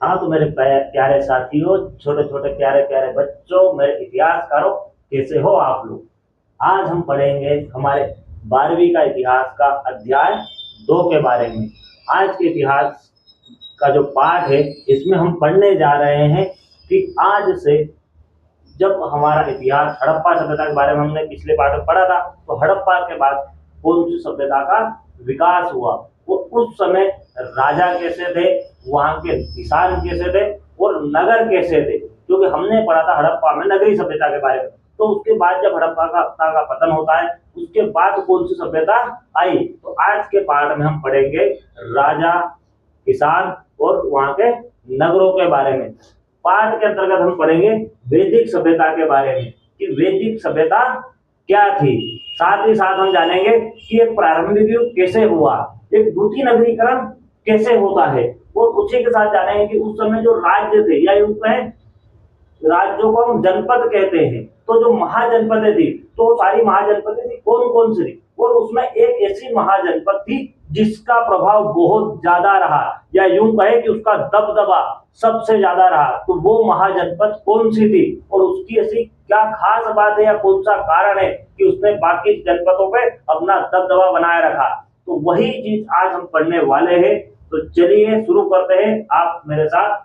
हाँ तो मेरे प्यारे साथियों, छोटे छोटे प्यारे प्यारे बच्चों, मेरे इतिहासकारों, कैसे हो आप लोग। आज हम पढ़ेंगे हमारे 12वीं का इतिहास का अध्याय 2 के बारे में। आज के इतिहास का जो पाठ है, इसमें हम पढ़ने जा रहे हैं कि आज से जब हमारा इतिहास हड़प्पा सभ्यता के बारे में हमने पिछले पाठ में पढ़ा था, तो हड़प्पा के बाद कौन सी सभ्यता का विकास हुआ, वो उस समय राजा कैसे थे, वहां के किसान कैसे थे और नगर कैसे थे। क्योंकि हमने पढ़ा था हड़प्पा में नगरीय सभ्यता के बारे में, तो उसके बाद जब हड़प्पा का पतन होता है, उसके बाद कौन सी सभ्यता आई। तो आज के पाठ में हम पढ़ेंगे राजा, किसान और वहां के नगरों के बारे में। पाठ के अंतर्गत हम पढ़ेंगे वैदिक सभ्यता के बारे में कि वैदिक सभ्यता क्या थी। साथ ही साथ हम जानेंगे कि एक प्रारंभिक युग कैसे हुआ, एक द्वितीय नगरीकरण कैसे होता है, और उसी के साथ जानेंगे कि उस समय जो राज्य थे या युग में राज्यों को हम जनपद कहते हैं, तो जो महाजनपदें थी, तो सारी महाजनपदें थी कौन कौन सी थी, और उसमें एक ऐसी महाजनपद थी जिसका प्रभाव बहुत ज्यादा रहा, या यूं कहे कि उसका दबदबा सबसे ज्यादा रहा। तो वो महाजनपद कौन सी थी और उसकी ऐसी क्या खास बात है या कौन सा कारण है कि उसने बाकी जनपदों पे अपना दबदबा बनाए रखा। तो वही चीज आज हम पढ़ने वाले हैं। तो चलिए शुरू करते हैं आप मेरे साथ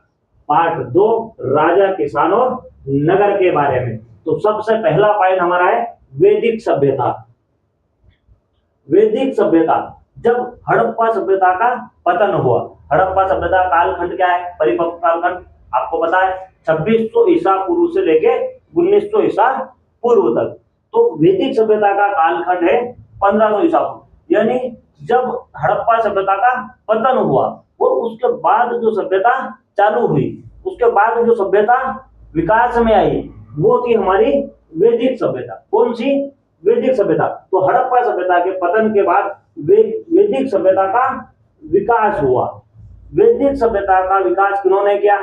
पार्ट 2 राजा, किसान और नगर के बारे में। तो सबसे पहला पॉइंट हमारा है वैदिक सभ्यता। वैदिक सभ्यता, जब हड़प्पा सभ्यता का पतन हुआ। हड़प्पा सभ्यता कालखंड क्या है, परिपक्व कालखंड आपको पता है 2600 ईसा पूर्व से लेके 1900 ईसा पूर्व तक। तो वैदिक सभ्यता का कालखंड है 1500 ईसा पूर्व, यानी जब हड़प्पा सभ्यता का पतन हुआ और उसके बाद जो सभ्यता चालू हुई, उसके बाद जो सभ्यता विकास में आई, वो थी हमारी वैदिक सभ्यता। कौन सी? वैदिक सभ्यता। तो हड़प्पा सभ्यता के पतन के बाद वैदिक सभ्यता का विकास हुआ। वैदिक सभ्यता का विकास किन्होंने किया?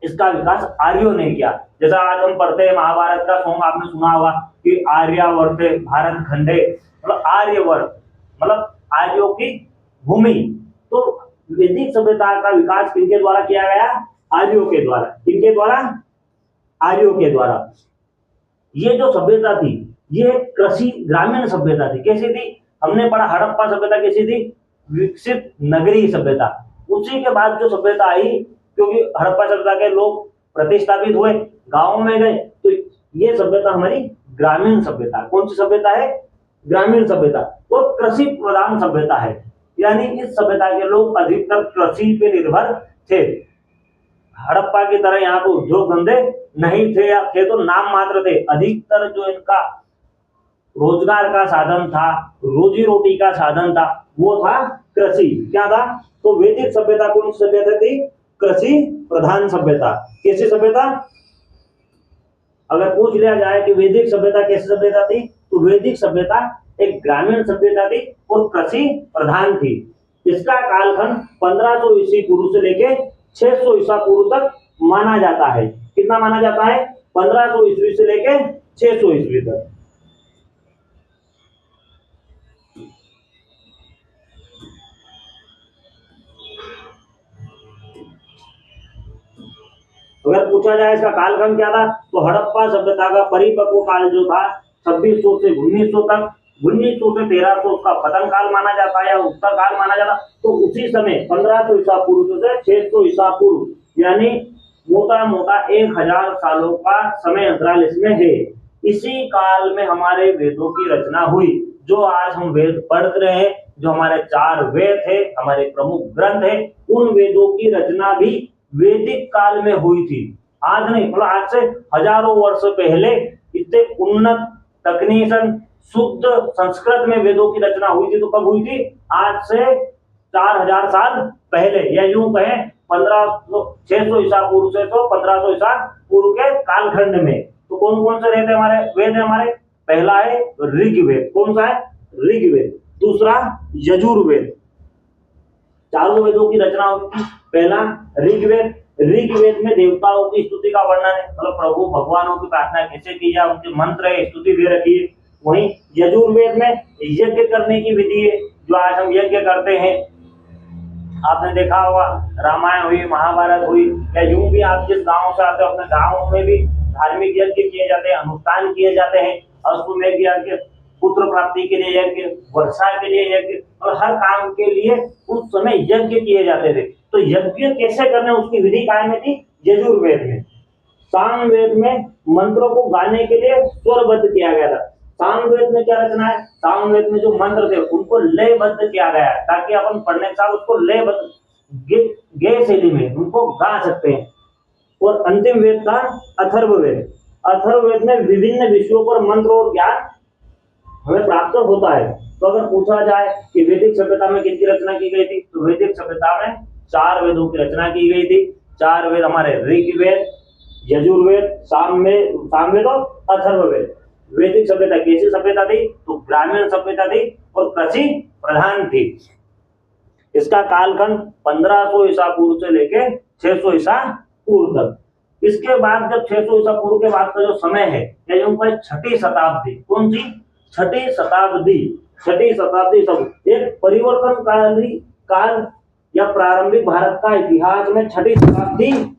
इसका विकास आर्यों ने किया। जैसा आज हम पढ़ते हैं महाभारत का सॉन्ग, आपने सुना होगा कि आर्यावर्ते भारत खंडे, मतलब आर्यवर्त मतलब आर्यों की भूमि। तो वैदिक सभ्यता का विकास किनके द्वारा किया गया? आर्यों के द्वारा। किनके द्वारा? आर्यों के द्वारा। ये जो सभ्यता थी, ये कृषि ग्रामीण सभ्यता थी। कैसी थी? हमने पढ़ा हड़प्पा सभ्यता कैसी थी? विकसित नगरीय सभ्यता। उसी के बाद जो सभ्यता आई, क्योंकि हड़प्पा सभ्यता के लोग प्रतिस्थापित हुए, गांवों में गए, तो ये सभ्यता हमारी ग्रामीण सभ्यता। कौन सी सभ्यता है? ग्रामीण सभ्यता। और कृषि प्रधान सभ्यता है, यानी इस सभ्यता के लोग अधिकतर कृषि पे निर्भर थे। हड़प्पा की तरह यहाँ पे उद्योग धंधे नहीं थे, या थे तो नाम मात्र थे। अधिकतर जो इनका रोजगार का साधन था, रोजी रोटी का साधन था, वो था कृषि। क्या था? तो वैदिक सभ्यता कौन सी सभ्यता थी? कृषि प्रधान सभ्यता। कैसी सभ्यता? अगर पूछ लिया जाए कि वैदिक सभ्यता कैसी सभ्यता थी, तो वैदिक सभ्यता एक ग्रामीण सभ्यता थी और कृषि प्रधान थी। इसका कालखंड 1500 ईसा पूर्व से लेके 600 ईसा पूर्व तक माना जाता है। कितना माना जाता है? 1500 ईस्वी से लेके 600 ईस्वी तक। अगर पूछा जाए इसका कालखंड क्या था, तो हड़प्पा सभ्यता का परिपक्व काल जो था 2600 से 1900 तक, 1900 से 1300 का पतन काल माना जाता है या उत्तर काल माना जाता। तो उसी समय 1500 ईसा पूर्व से 600 ईसा पूर्व, यानी मोटा मोटा 1000 सालों का समय अंतराल इसमें है। इसी काल में हमारे वेदों की रचना हुई। जो आज हम वेद पढ़ रहे हैं, जो हमारे 4 वेद है, हमारे प्रमुख ग्रंथ है, उन वेदों की रचना भी वैदिक काल में हुई थी। आज नहीं, मतलब आज से हजारों वर्ष पहले इतने उन्नत तकनीकन शुद्ध संस्कृत में वेदों की रचना हुई थी। तो कब हुई थी? आज से 4000 साल पहले, या यूं कहें 600 ईसा पूर्व से तो 1500 ईसा पूर्व के कालखंड में। तो कौन कौन से रहते हमारे वेद है? हमारे पहला है ऋग्वेद। कौन सा है? ऋग्वेद। दूसरा यजुर्वेद। चारों वेदों की रचना हुई थी। पहला ऋग्वेद। ऋग्वेद में देवताओं की स्तुति का वर्णन है, मतलब प्रभु भगवानों की प्रार्थना कैसे की जाए, उनके मंत्र है, स्तुति दे रखी है। वहीं यजुर्वेद में यज्ञ करने की विधि है, जो आज हम यज्ञ करते हैं। आपने देखा होगा, रामायण हुई, महाभारत हुई, या यूं भी आप जिस गांव से आते हो अपने गांव में भी धार्मिक यज्ञ किए जाते हैं, अनुष्ठान किए जाते हैं। अश्वमेध यज्ञ, पुत्र प्राप्ति के लिए यज्ञ, वर्षा के लिए यज्ञ, और हर काम के लिए उस समय यज्ञ किए जाते थे। तो यज्ञ कैसे करने उसकी विधि काय में थी? यजुर्वेद में। सामवेद में मंत्रों को गाने के लिए स्वरबद्ध किया गया था। सामवेद में क्या रचना है? सामवेद में जो मंत्र थे उनको लयबद्ध किया गया है, ताकि अपन पढ़ने के साथ उसको लयबद्ध गे शैली में उनको गा सकते हैं। और अंतिम वेद था अथर्ववेद। अथर्ववेद में विभिन्न विषयों पर मंत्र और ज्ञान हमें प्राप्त होता है। तो अगर पूछा जाए कि वैदिक सभ्यता में किसकी रचना की गई थी, तो वैदिक सभ्यता में 4 वेदों की रचना की गई थी। 4 वेद हमारे ऋग्वेद, यजुर्वेद, सामवेद और अथर्ववेद। वैदिक सभ्यता कैसी सभ्यता थी? तो ग्रामीण सभ्यता थी और कृषि प्रधान थी। इसका कालखंड 1500 ईसा पूर्व से लेके 600 ईसा पूर्व तक। इसके बाद जब 600 ईसा पूर्व के बाद का जो समय है, छठी शताब्दी। कौन सी? छठी शताब्दी। छठी शताब्दी सब एक परिवर्तनकारी काल या प्रारंभिक भारत का इतिहास में छठी शताब्दी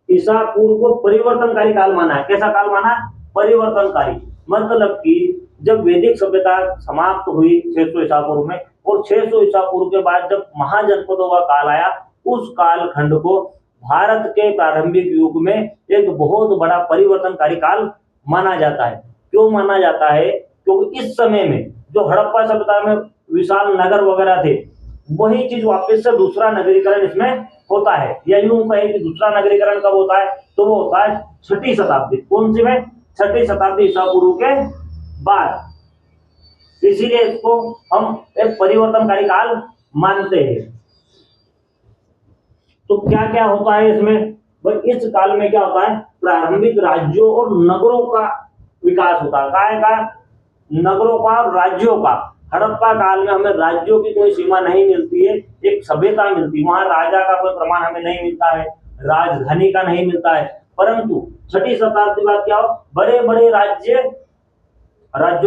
ईसा पूर्व को परिवर्तनकारी काल माना है। कैसा काल माना? परिवर्तनकारी। मतलब कि जब वैदिक सभ्यता समाप्त हुई 600 ईसा पूर्व में, और 600 ईसा पूर्व के बाद जब महाजनपदों का काल आया, उस कालखंड को भारत के प्रारंभिक युग में एक बहुत बड़ा परिवर्तनकारी काल माना जाता है। क्यों माना जाता है? क्योंकि इस समय में जो हड़प्पा सभ्यता में विशाल नगर वगैरह थे, वही चीज वापस से दूसरा नगरीकरण इसमें होता है। या यूं कहे कि दूसरा नगरीकरण कब होता है? तो वो होता है छठी शताब्दी। कौन सी में? छठी शताब्दी ईसा पूर्व के बाद। इसीलिए इसको हम एक परिवर्तनकारी काल मानते हैं। तो क्या क्या होता है इसमें? भाई इस काल में क्या होता है? प्रारंभिक राज्यों और नगरों का विकास होता है। काय का? नगरों का और राज्यों का। हड़प्पा काल में हमें राज्यों की कोई सीमा नहीं मिलती है, एक सभ्यता मिलती है। वहां राजा का कोई प्रमाण हमें नहीं मिलता है, राजधानी का नहीं मिलता है। परंतु छठी शताब्दी बाद क्या हो? बड़े बड़े राज्यों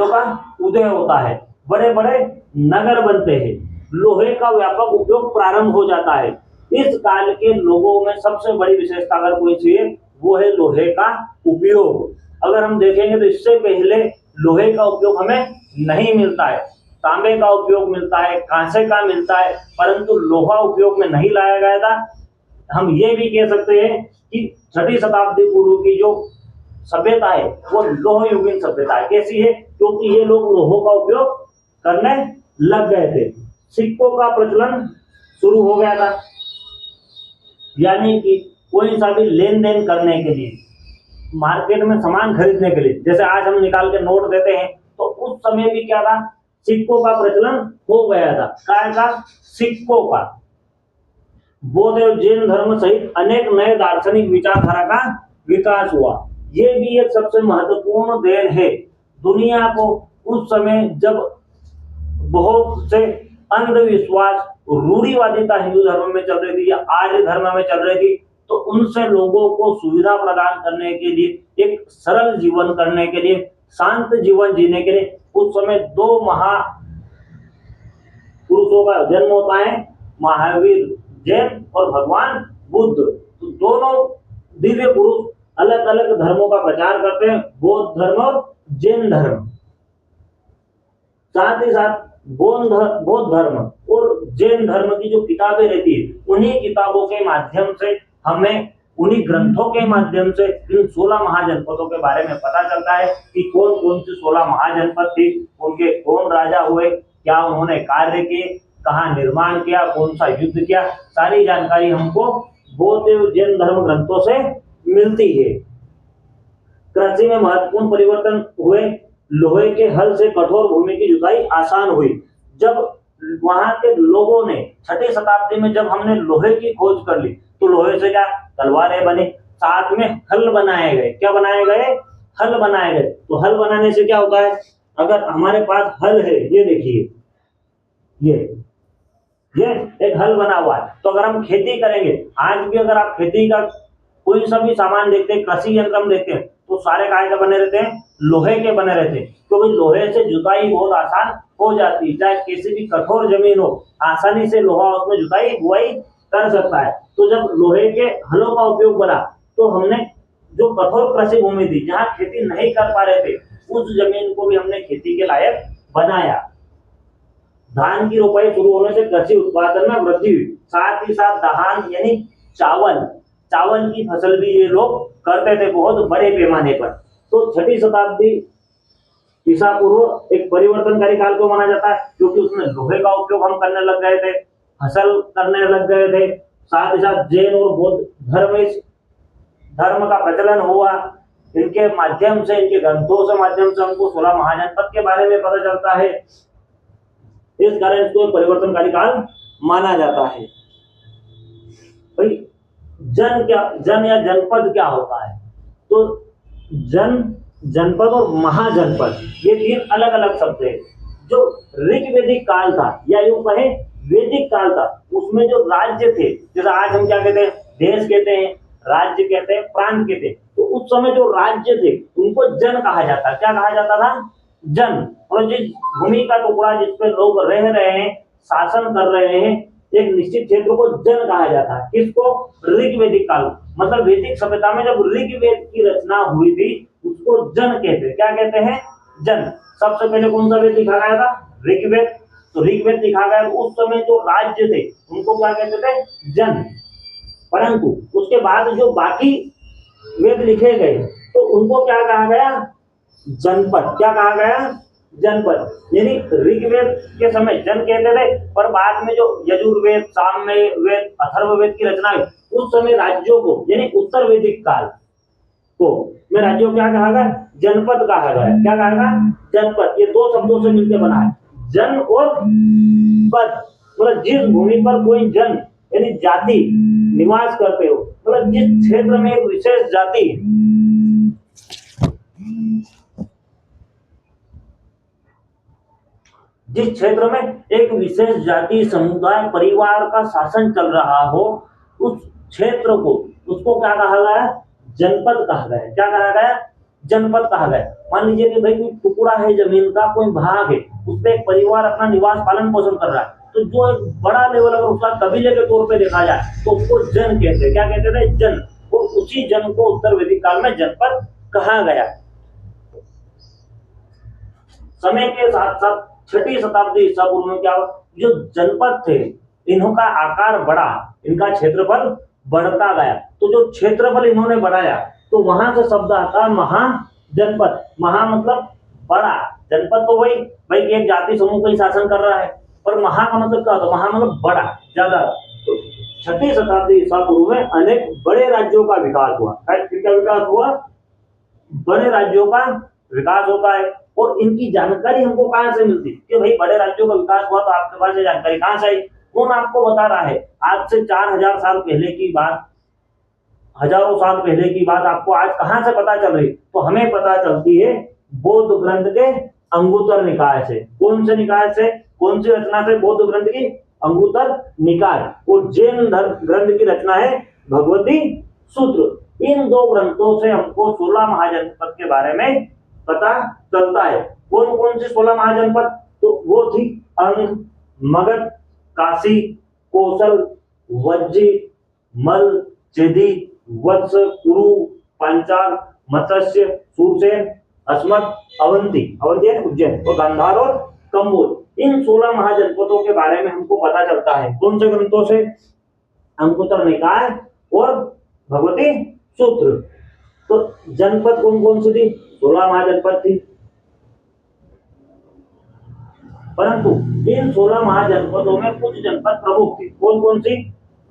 का उदय होता है, बड़े बड़े नगर बनते हैं, लोहे का व्यापक उपयोग प्रारंभ हो जाता है। इस काल के लोगों में सबसे बड़ी विशेषता अगर कोई चाहिए, वो है लोहे का उपयोग। अगर हम देखेंगे तो इससे पहले लोहे का उपयोग हमें नहीं मिलता है। तांबे का उपयोग मिलता है, कांसे का मिलता है, परंतु लोहा उपयोग में नहीं लाया गया था। हम ये भी कह सकते हैं कि छठी शताब्दी पूर्व की जो सभ्यता है वो लोह युगीन सभ्यता है। कैसी है? क्योंकि ये लोग लोहों का उपयोग करने लग गए थे। सिक्कों का प्रचलन शुरू हो गया था, यानी कि कोई सा भी लेन देन करने के लिए, मार्केट में सामान खरीदने के लिए, जैसे आज हम निकाल के नोट देते हैं, तो उस समय भी क्या था? सिक्कों का प्रचलन हो गया था। काय का? सिक्कों का। बौद्ध और जैन धर्म सहित अनेक नए दार्शनिक विचारधारा का विकास हुआ। ये भी एक सबसे महत्वपूर्ण देन है दुनिया को। उस समय जब बहुत से अंधविश्वास, रूढ़िवादिता हिंदू धर्म में चल रही थी या आर्य धर्म में चल रही थी, तो उनसे लोगों को सुविधा प्रदान करने के लिए, एक सरल जीवन करने के लिए, शांत जीवन जीने के लिए उस समय 2 महापुरुषों का जन्म होता है, महावीर जैन और भगवान बुद्ध। तो दोनों दिव्य पुरुष अलग अलग धर्मों का प्रचार करते हैं, बौद्ध धर्म और जैन धर्म। साथ ही साथ बौद्ध धर्म और जैन धर्म की जो किताबें रहती है, उन्हीं किताबों के माध्यम से हमें, उन्हीं ग्रंथों के माध्यम से इन 16 महाजनपदों के बारे में पता चलता है कि कौन कौन सी 16 महाजनपद थी, उनके कौन राजा हुए, क्या उन्होंने कार्य किए, कहाँ निर्माण किया, कौन सा युद्ध किया। सारी जानकारी हमको बौद्ध और जैन धर्म ग्रंथों से मिलती है। कृषि में महत्वपूर्ण परिवर्तन हुए। लोहे के हल से कठोर भूमि की जुताई आसान हुई। जब वहां के लोगों ने छठी शताब्दी में जब हमने लोहे की खोज कर ली, तो लोहे से क्या? तलवारें बनी, साथ में हल बनाए गए। क्या बनाए गए? हल बनाए गए। तो हल बनाने से क्या होता है? अगर हमारे पास हल है, ये देखिए, ये एक हल बना हुआ है, तो अगर हम खेती करेंगे, आज भी अगर आप खेती का कोई सा भी सामान देखते हैं, कृषि यंत्र हम देखते हैं, तो सारे काय के बने रहते हैं? लोहे के बने रहते हैं। क्योंकि लोहे से जुताई बहुत आसान हो जाती है, चाहे किसी भी कठोर जमीन हो आसानी से लोहा उसमें जुताई बुआई कर सकता है। तो जब लोहे के हलों का उपयोग बना तो हमने जो कठोर कृषि भूमि थी जहाँ खेती नहीं कर पा रहे थे उस जमीन को भी हमने खेती के लायक बनाया। धान की रोपाई शुरू होने से कृषि उत्पादन में वृद्धि हुई, साथ ही साथ धान यानी चावल की फसल भी ये लोग करते थे बहुत बड़े पैमाने पर। तो 6वीं शताब्दी ईसा पूर्व एक परिवर्तनकारी काल को माना जाता है क्योंकि उसमें लोहे का उपयोग हम करने लग गए थे, फसल करने लग गए थे, साथ ही साथ जैन और बौद्ध धर्म का प्रचलन हुआ। इनके माध्यम से, इनके ग्रंथों से माध्यम से हमको 16 महाजनपद के बारे में पता चलता है। इस कारण इसको परिवर्तनकारी काल माना जाता है। भाई जन या जनपद क्या होता है? तो जनपद और महाजनपद ये 3 अलग अलग शब्द है। जो ऋग्वैदिक काल था या यूं कहें वैदिक काल था उसमें जो राज्य थे, जैसे आज हम क्या कहते हैं, देश कहते हैं, राज्य कहते हैं, प्रांत कहते हैं, तो उस समय जो राज्य थे उनको जन कहा जाता। क्या कहा जाता था? जन। और जिस भूमि का टुकड़ा जिस पे लोग रह रहे हैं, शासन कर रहे हैं, एक निश्चित क्षेत्र को जन कहा जाता है। किसको? ऋग्वैदिक काल, मतलब वैदिक सभ्यता में जब ऋग्वेद की रचना हुई थी उसको जन कहते हैं। क्या कहते हैं? जन। सबसे पहले कौन सा वेद लिखा गया था? ऋग्वेद। तो ऋग्वेद लिखा गया तो उस समय जो राज्य थे उनको क्या कहते थे? जन। परंतु उसके बाद जो बाकी वेद लिखे गए तो उनको क्या कहा गया? जनपद। क्या कहा गया? जनपद। यानी ऋग्वेद के समय जन कहते थे, पर बाद में जो यजुर्वेद, सामवेद, अथर्ववेद की रचना हुई उस समय राज्यों को यानी उत्तर वैदिक काल को में राज्यों को क्या कहा गया? जनपद कहा गया। क्या कहा गया? जनपद। ये 2 शब्दों से मिलकर बना है, जन और पद। मतलब जिस भूमि पर कोई जन यानी जाति निवास करते हो, मतलब जिस क्षेत्र में एक विशेष जाति जिस क्षेत्र में एक विशेष जाति, समुदाय, परिवार का शासन चल रहा हो उस क्षेत्र को, उसको क्या कहा गया? जनपद कहा गया। क्या कहा गया? जनपद कहा गया। मान लीजिए कि भाई कोई टुकड़ा है जमीन का, कोई भाग है, उस पर एक परिवार अपना निवास पालन पोषण कर रहा है, तो जो एक बड़ा लेवल अगर उसका कबीले के तौर पे देखा जाए तो उसको जन कहते हैं। क्या कहते थे? जन। और उसी जन को उत्तर वैदिक काल में जनपद कहा गया। समय के साथ साथ 6वीं शताब्दी ईसा पूर्व में क्या हुआ? जो जनपद थे इनका आकार बढ़ा, इनका क्षेत्रफल बढ़ता गया। तो जो क्षेत्रफल इन्होंने बढ़ाया तो वहां से शब्द आता महाजनपद। महा मतलब बड़ा, जनपद तो वही भाई एक जाति समूह का ही शासन कर रहा है, पर महा का मतलब क्या होता? महा मतलब बड़ा, ज्यादा। तो 6वीं शताब्दी ईसा पूर्व में अनेक बड़े राज्यों का विकास हुआ। क्या विकास हुआ? बड़े राज्यों का विकास होता है। और इनकी जानकारी हमको कहां से मिलती कि भाई बड़े राज्यों का विकास हुआ, तो आपके पास ये जानकारी कहां से आई? कौन आपको बता रहा है? आज से 4000 साल पहले की बात, हजारों साल पहले की बात आपको आज कहां से पता चल रही? तो हमें पता चलती है बौद्ध ग्रंथ के अंगुत्तर निकाय से। कौन से निकाय से? कौन सी रचना से? बौद्ध ग्रंथ की अंगुत्तर निकाय। और जैन ग्रंथ की रचना है भगवती सूत्र। इन 2 ग्रंथों से हमको 16 महाजनपद के बारे में पता चलता है। कौन कौन से 16 महाजनपद? तो वो थी अंग, मगध, काशी, कौशल, वज्जी, मल, चेदी, वत्स, कुरु, पांचाल, मत्स्य, सूरसेन, अस्मत, अवंती उज्जैन, और गांधार और कंबोज। इन 16 महाजनपदों के बारे में हमको पता चलता है। कौन से ग्रंथों से? अंगुत्तर निकाय और भगवती सूत्र। तो जनपद कौन कौन सी थी? 16 महाजनपद थी। परंतु इन 16 महाजनपदों में कुछ जनपद प्रमुख थे। कौन कौन सी?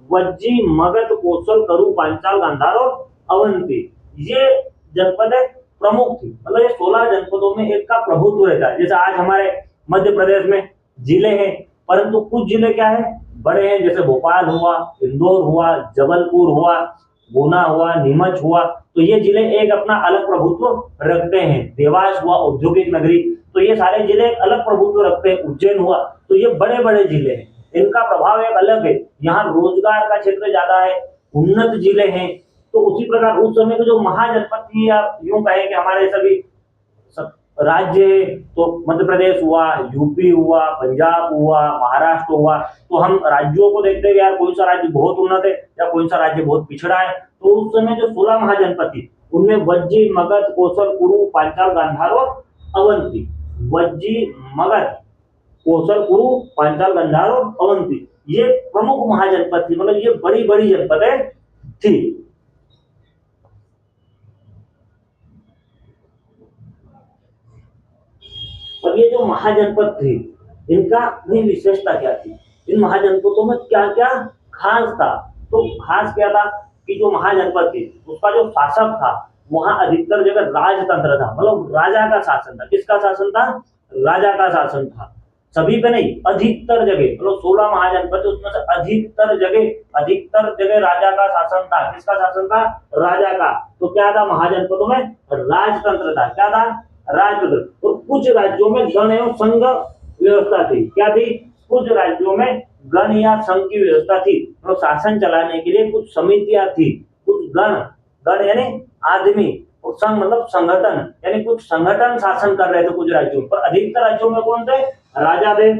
वज्जी, मगध, कौशल, करु, पांचाल, गांधार और अवंती। ये जनपद प्रमुख थी। मतलब ये 16 जनपदों में एक का प्रभुत्व रहता है। जैसे आज हमारे मध्य प्रदेश में जिले हैं, परंतु कुछ जिले क्या है? बड़े हैं, जैसे भोपाल हुआ, इंदौर हुआ, जबलपुर हुआ, गुना हुआ, नीमच हुआ। तो ये जिले एक अपना अलग प्रभुत्व रखते हैं। देवास हुआ औद्योगिक नगरी, तो ये सारे जिले एक अलग प्रभुत्व रखते हैं। उज्जैन हुआ, तो ये बड़े बड़े जिले हैं, इनका प्रभाव एक अलग है। यहाँ रोजगार का क्षेत्र ज्यादा है, उन्नत जिले हैं। तो उसी प्रकार उस समय के जो महाजनपद थी, या यूं कहें कि हमारे सभी राज्य है तो मध्य प्रदेश हुआ, यूपी हुआ, पंजाब हुआ, महाराष्ट्र हुआ, तो हम राज्यों को देखते हैं यार कौन सा राज्य बहुत उन्नत है या कौन सा राज्य बहुत पिछड़ा है। तो उस समय जो 16 महाजनपद थी उनमें वज्जी, मगध, कोसल, कुरु, पांचाल, गांधार और अवंती। वज्जी, मगध, कोसल, कुरु, पांचाल, गांधार और अवंती ये प्रमुख महाजनपद थी, मतलब ये बड़ी बड़ी जनपदें थी। अब ये जो महाजनपद थे इनका भी विशेषता क्या थी, इन महाजनपदों में क्या क्या खास था। तो खास क्या था कि जो महाजनपद थे उसका जो शासक था वहां अधिकतर जगह राजतंत्र था, मतलब राजा का शासन था। किसका शासन था? राजा का शासन था। सभी पे नहीं, अधिकतर जगह, मतलब 16 महाजनपद उसमें से अधिकतर जगह राजा का शासन था। किसका शासन था? राजा का। तो क्या था महाजनपदों में? राजतंत्र था। क्या था? राजतंत्र। और कुछ राज्यों में गण एवं संघ व्यवस्था थी। क्या थी? कुछ राज्यों में गण या संघ की व्यवस्था थी, तो शासन चलाने के लिए कुछ समितियां थी, कुछ गण, गण यानी आदमी, और संघ मतलब संगठन, यानी कुछ संगठन शासन कर रहे थे कुछ राज्यों पर। अधिकतर राज्यों में कौन थे? राजा थे।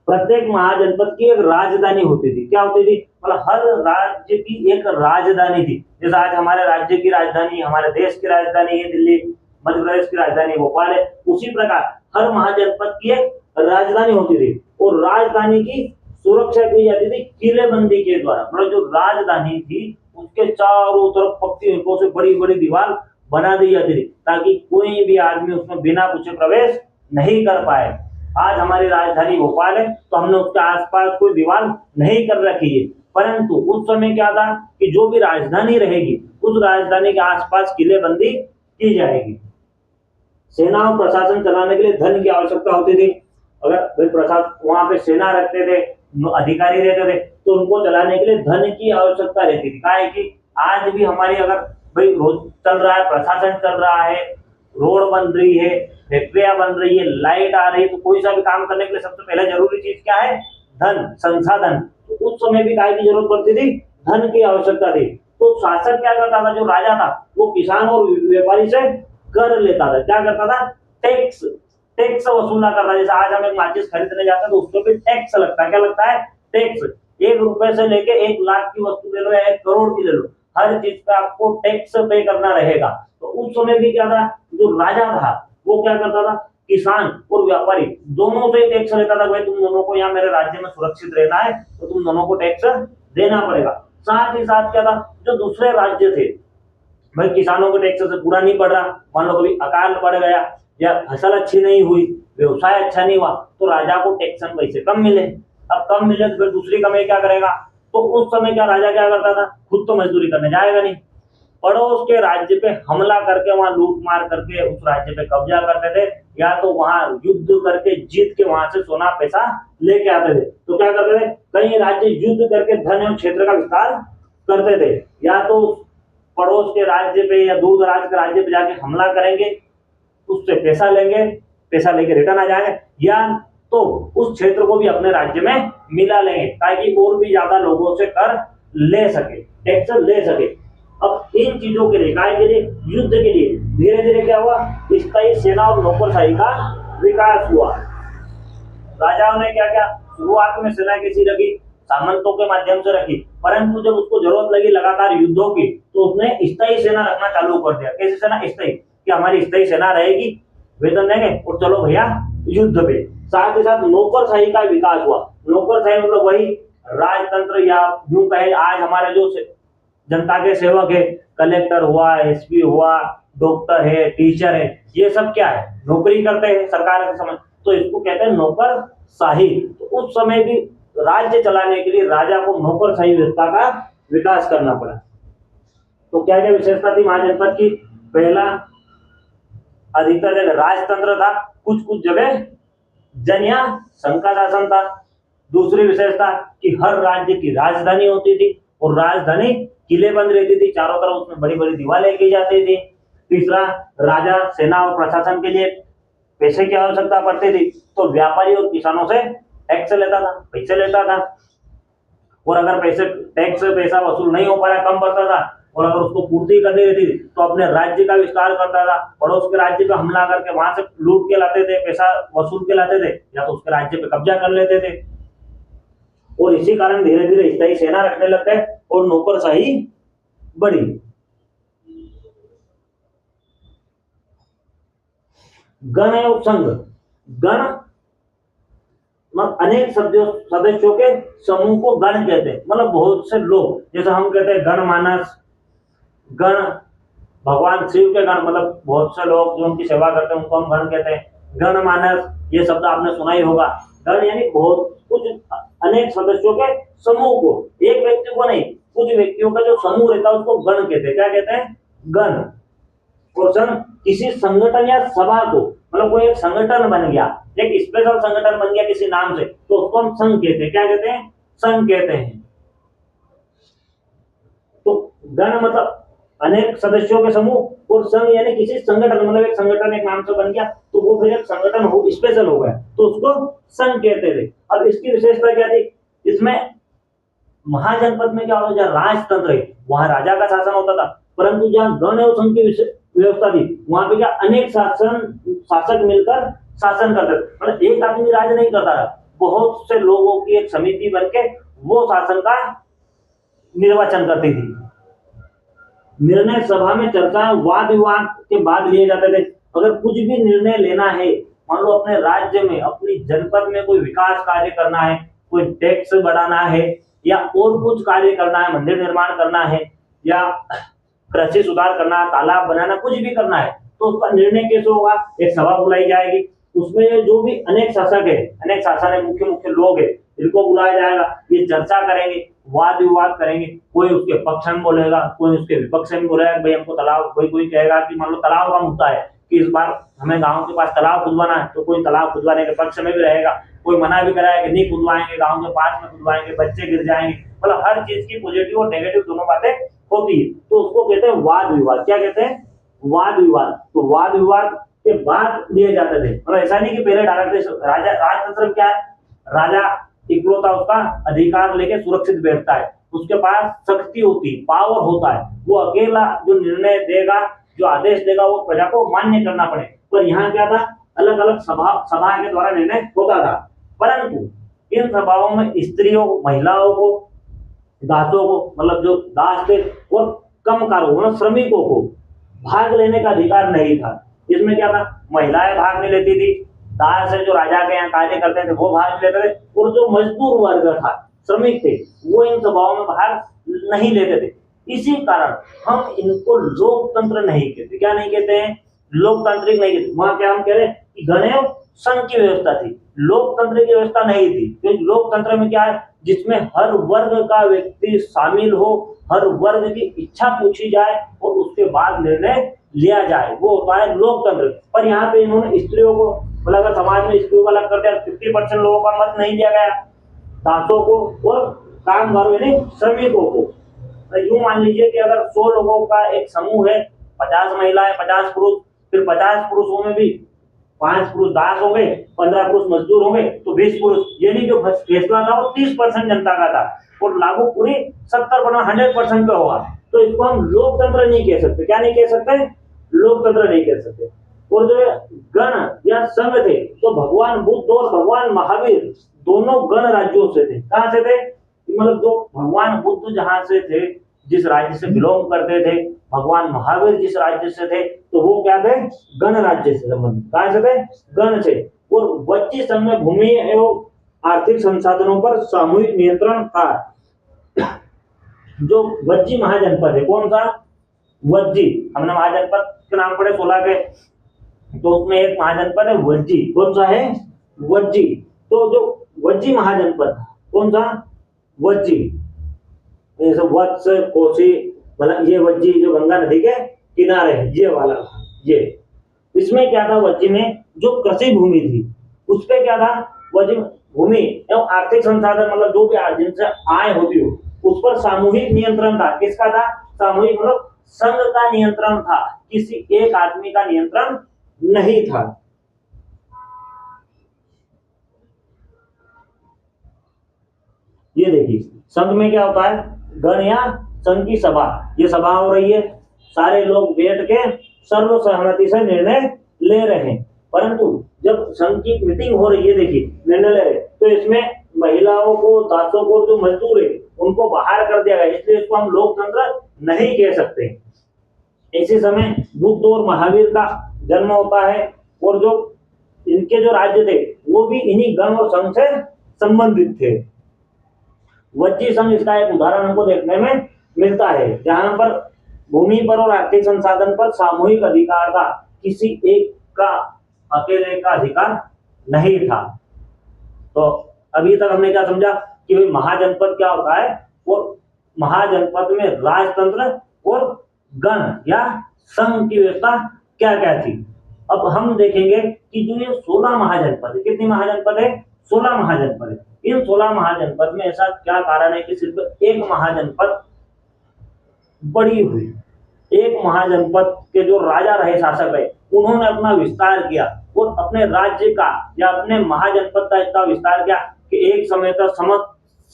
प्रत्येक महाजनपद की एक राजधानी होती थी। क्या होती थी? मतलब हर राज्य की एक राजधानी थी। जैसे आज हमारे राज्य की राजधानी, हमारे देश की राजधानी है दिल्ली, मध्य प्रदेश की राजधानी भोपाल है, उसी प्रकार हर महाजनपद की एक राजधानी होती थी और राजधानी की सुरक्षा की जाती थी किलेबंदी के द्वारा। मतलब जो राजधानी थी उसके चारों तरफ पक्की ईंटों से बड़ी बड़ी दीवार बना दी जाती थी ताकि कोई भी आदमी उसमें बिना पूछे प्रवेश नहीं कर पाए। आज हमारी राजधानी भोपाल है तो हमने उसके आसपास कोई दीवार नहीं कर रखी है, परंतु उस समय क्या था कि जो भी राजधानी रहेगी उस राजधानी के आसपास किलेबंदी की जाएगी। सेना और प्रशासन चलाने के लिए धन की आवश्यकता होती थी। अगर प्रशासन वहां पे सेना रखते थे, अधिकारी रहते थे, तो उनको चलाने के लिए धन की आवश्यकता रहती थी। क्या है कि आज भी हमारी अगर भाई रोज चल रहा है, प्रशासन चल रहा है, रोड बन रही है, फैक्ट्रियां बन रही है, लाइट आ रही है, तो कोई सा भी काम करने के लिए सबसे पहले जरूरी चीज क्या है? धन, संसाधन। तो उस समय भी काय की जरूरत पड़ती थी? धन की आवश्यकता थी। तो शासक क्या करता था? जो राजा था वो किसान और व्यापारी से कर लेता था। क्या करता था? टैक्स, टैक्स वसूला करता। जैसे आज हम एक माचिस खरीदने जाते हैं तो उसको भी टैक्स लगता है। क्या लगता है? टैक्स। 1 रुपए से लेके 1 लाख की वस्तु ले लो या 1 करोड़ की ले लो, हर चीज पे आपको टैक्स पे करना रहेगा। तो उस समय भी क्या था? जो राजा था वो क्या करता था? किसान और व्यापारी दोनों से टैक्स लेता था। भाई तुम दोनों को यहाँ मेरे राज्य में सुरक्षित रहना है तो तुम दोनों को टैक्स देना पड़ेगा। साथ ही साथ क्या था? जो दूसरे राज्य थे, भाई किसानों को टैक्स से पूरा नहीं पड़ रहा, मान लो कभी अकाल पड़ गया या फसल अच्छी नहीं हुई, व्यवसाय अच्छा नहीं हुआ, तो राजा को टैक्सन पैसे कम मिले। अब कम मिले तो फिर दूसरी कमाई क्या करेगा? तो उस समय क्या राजा क्या करता था? खुद तो मजदूरी करने जाएगा नहीं, पड़ोस के राज्य पे हमला करके वहां लूट मार करके उस राज्य पे कब्जा करते थे, या तो वहां युद्ध करके जीत के वहां से सोना पैसा लेके आते थे। तो क्या करते थे? कई राज्य युद्ध करके धन एवं क्षेत्र का विस्तार करते थे, या तो पड़ोस के राज्य पे या दूर दराज के राज्य पे जाके हमला करेंगे, उससे पैसा लेंगे, पैसा लेके रिटर्न आ जाएंगे, या तो उस क्षेत्र को भी अपने राज्य में मिला लेंगे ताकि और भी ज्यादा लोगों से कर ले सके, टैक्स ले सके। अब इन चीजों के लिए, काय के लिए? युद्ध के लिए धीरे धीरे क्या हुआ? स्थायी सेना और नौकरशाही का विकास हुआ। राजाओं ने क्या क्या शुरुआत में सेना कैसी रखी? सामंतों के माध्यम से रखी, परंतु जब उसको जरूरत लगी लगातार युद्धों की तो उसने स्थायी सेना रखना चालू कर दिया। कैसी सेना? स्थायी, कि हमारी स्थायी सेना रहेगी, वेतन देंगे और चलो भैया युद्ध पे। साथ ही साथ नौकरशाही का विकास हुआ। नौकरशाही मतलब वही राजतंत्र, या यूं कहे आज हमारे जो जनता के सेवक है, कलेक्टर हुआ, एसपी हुआ, डॉक्टर है, टीचर है, ये सब क्या है? नौकरी करते हैं सरकार के समय, तो इसको कहते हैं नौकरशाही। तो उस समय भी राज्य चलाने के लिए राजा को नौकरशाही व्यवस्था का विकास करना पड़ा। तो क्या क्या विशेषता थी महाजनपद की? पहला, अधिकतर जगह राजतंत्र था, कुछ कुछ जगह जन या संघ का शासन था। दूसरी विशेषता कि हर राज्य की राजधानी होती थी और राजधानी किलेबंद रहती थी, चारों तरफ उसमें बड़ी बड़ी दीवारें की जाती थी। तीसरा, राजा सेना और प्रशासन के लिए पैसे की आवश्यकता पड़ती थी, तो व्यापारी और किसानों से टैक्स लेता था, पैसे लेता था। और अगर पैसा वसूल नहीं हो पा रहा, कम पड़ता था, और अगर उसको पूर्ति करनी रहती थी तो अपने राज्य का विस्तार करता था, पड़ोस के राज्य पे हमला करके वहां से लूट के लाते थे, पैसा वसूल के लाते थे, या तो उसके राज्य पे कब्जा कर लेते थे। और इसी कारण धीरे धीरे स्थायी सेना रखने लग गए और नौकरशाही बढ़ी। गण एवं संघ, गण मतलब अनेक सदस्यों के समूह को गण कहते हैं, मतलब बहुत से लोग, जैसे हम कहते हैं गण मानस, गण भगवान शिव के गण, मतलब बहुत से लोग जो उनकी सेवा करते हैं उनको हम गण कहते हैं। गण मानस ये शब्द आपने सुना ही होगा। गण यानी बहुत कुछ अनेक सदस्यों के समूह को, एक व्यक्ति को नहीं, कुछ व्यक्तियों का जो समूह रहता है उसको गण कहते हैं। क्या कहते हैं? गण। और संघ किसी संगठन या सभा को, मतलब कोई एक संगठन बन गया, एक स्पेशल संगठन बन गया किसी नाम से, तो उसको हम संघ कहते हैं। क्या कहते हैं? संघ कहते हैं। तो गण मतलब अनेक सदस्यों के समूह, और संघ यानी किसी संगठन, मतलब एक संगठन एक नाम से बन गया तो वो फिर एक संगठन हो, स्पेशल हो गया, तो उसको संघ कहते थे। अब इसकी विशेषता क्या थी? इसमें महाजनपद में क्या होता है, जहाँ राजतंत्र है वहां राजा का शासन होता था, परंतु जहाँ गण एवं संघ की व्यवस्था थी वहां पे क्या अनेक शासक मिलकर शासन करते थे। मतलब एक आदमी राज नहीं करता था, बहुत से लोगों की एक समिति बनके वो शासन का निर्वाचन करती थी। निर्णय सभा में चर्चा वाद विवाद के बाद लिए जाते थे। अगर कुछ भी निर्णय लेना है, मान लो अपने राज्य में, अपनी जनपद में कोई विकास कार्य करना है, कोई टैक्स बढ़ाना है, या और कुछ कार्य करना है, मंदिर निर्माण करना है, या कृषि सुधार करना, तालाब बनाना, कुछ भी करना है, तो उसका निर्णय कैसे होगा? एक सभा बुलाई जाएगी, उसमें जो भी अनेक शासक है, अनेक शासन है, मुख्य मुख्य लोग है, इनको बुलाया जाएगा, ये चर्चा करेंगे, वाद विवाद करेंगे, कोई उसके पक्ष में बोलेगा, कोई उसके विपक्ष में बोलेगा, भाई हमको तालाब, कोई कहेगा कि मान लो तालाब का मुद्दा है कि इस बार हमें गांव के पास तालाब खुदवाना है, तो कोई तालाब खुदवाने के पक्ष में भी रहेगा, कोई मना भी कराएगा कि नहीं खुदवाएंगे, गांव के पास में खुदवाएंगे, बच्चे गिर जाएंगे। मतलब हर चीज की पॉजिटिव और नेगेटिव दोनों बातें होती है, तो उसको कहते हैं वाद विवाद। क्या कहते हैं? वाद विवाद। तो वाद विवाद के बाद लिए जाते थे, मतलब ऐसा नहीं कि पहले डायरेक्ट राजा, राजतंत्र क्या है, राजा इकलौता उसका अधिकार लेके सुरक्षित बैठता है, उसके पास शक्ति होती, पावर होता है, वो अकेला जो निर्णय देगा, जो आदेश देगा वो प्रजा को मान्य करना पड़े। पर यहाँ क्या था, अलग अलग सभा के द्वारा निर्णय होता था, परंतु इन सभाओं में स्त्रियों, महिलाओं को, दासों को, मतलब जो दास थे, और कमकारों, मतलब श्रमिकों को भाग लेने का अधिकार नहीं था। इसमें क्या था, महिलाएं भाग नहीं लेती थी, दास है जो राजा के यहाँ कार्य करते थे वो भाग लेते थे, और जो मजदूर वर्ग था, श्रमिक थे, वो इन सभाओं में भाग नहीं लेते थे। इसी कारण हम इनको लोकतंत्र नहीं कहते। क्या नहीं कहते हैं? लोकतांत्रिक नहीं कहते। वहां क्या हम कह रहे हैं कि गण संघ की व्यवस्था थी, लोकतंत्र की व्यवस्था नहीं थी। क्योंकि लोकतंत्र में क्या है, जिसमें हर वर्ग का व्यक्ति शामिल हो, हर वर्ग की इच्छा पूछी जाए और उसके बाद निर्णय लिया जाए, वो होता है लोकतंत्र। पर यहाँ पे इन्होंने स्त्रियों को, मतलब अगर समाज में स्त्रियों को अलग कर दिया, 50% लोगों का मत नहीं लिया गया, दासों को और कामगारों यानी श्रमिकों को। यूं मान लीजिए कि अगर 100 लोगों का एक समूह है, 50 महिलाएं, 50 पुरुष, फिर 50 पुरुषों में भी 5 पुरुष दास हो गए, 15 पुरुष मजदूर हो गए, तो 20 पुरुष, यानी जो फैसला था वो 30% जनता का था और लागू पूरी 70% पे होगा। तो इसको हम लोकतंत्र नहीं कह सकते। क्या नहीं कह सकते? लोकतंत्र नहीं कह सकते। और जो गण या संघ थे, तो भगवान बुद्ध और भगवान महावीर दोनों गण राज्यों से थे। कहां से थे? मतलब जो भगवान बुद्ध जहां से थे, जिस राज्य से बिलोंग करते थे, भगवान महावीर जिस राज्य से थे, तो वो क्या थे? गण राज्य से संबंधित। कहां से थे? गण से। और वज्जी संघ में भूमि एवं आर्थिक संसाधनों पर सामूहिक नियंत्रण था। जो वज्जी महाजनपद है, कौन सा? वज्जी। हमने महाजनपद के नाम पढ़े 16 के, तो उसमें एक महाजनपद है वज्जी। कौन सा है? वज्जी। तो जो वज्जी महाजनपद, कौन सा? वज्जी। जैसे वत्स, कोसी, मतलब ये वज्जी जो गंगा नदी के किनारे है, ये वाला, ये इसमें क्या था, वज्जी में जो कृषि भूमि थी उस पे क्या था, वज्जी भूमि एवं आर्थिक संसाधन, मतलब जो भी जिनसे आय होती हो, उस पर सामूहिक नियंत्रण था। किसका था? सामूहिक, मतलब संघ का नियंत्रण था, किसी एक आदमी का नियंत्रण नहीं था। ये देखिए, संघ में क्या होता है, गण या संघ की सभा, ये सभा हो रही है, सारे लोग बैठ के सर्वसहमति से निर्णय ले रहे हैं। परंतु जब संघ की मीटिंग हो रही है, देखिए निर्णय ले रहे, तो इसमें महिलाओं को, दासों को, जो मजदूर है उनको बाहर कर दिया गया, इसलिए इसको हम लोकतंत्र नहीं कह सकते। इसी समय बुद्ध और महावीर का जन्म होता है, और जो इनके जो राज्य थे वो भी इन्हीं गण और संघ से संबंधित थे। वज्जी संघ इसका एक उदाहरण हमको देखने में मिलता है, जहां पर भूमि पर और आर्थिक संसाधन पर सामूहिक अधिकार था, किसी एक का अकेले का अधिकार नहीं था। तो अभी तक हमने क्या समझा कि भाई महाजनपद क्या होता है, और महाजनपद में राजतंत्र और गण या संघ की व्यवस्था क्या क्या थी। अब हम देखेंगे कि जो ये 16 महाजनपद है, कितनी महाजनपद है? 16 महाजनपद है। इन 16 महाजनपद में ऐसा क्या कारण है कि सिर्फ एक महाजनपद बड़ी हुई? एक महाजनपद के जो राजा रहे, शासक रहे, उन्होंने अपना विस्तार किया और अपने राज्य का या अपने महाजनपद का इतना विस्तार किया कि एक समय तक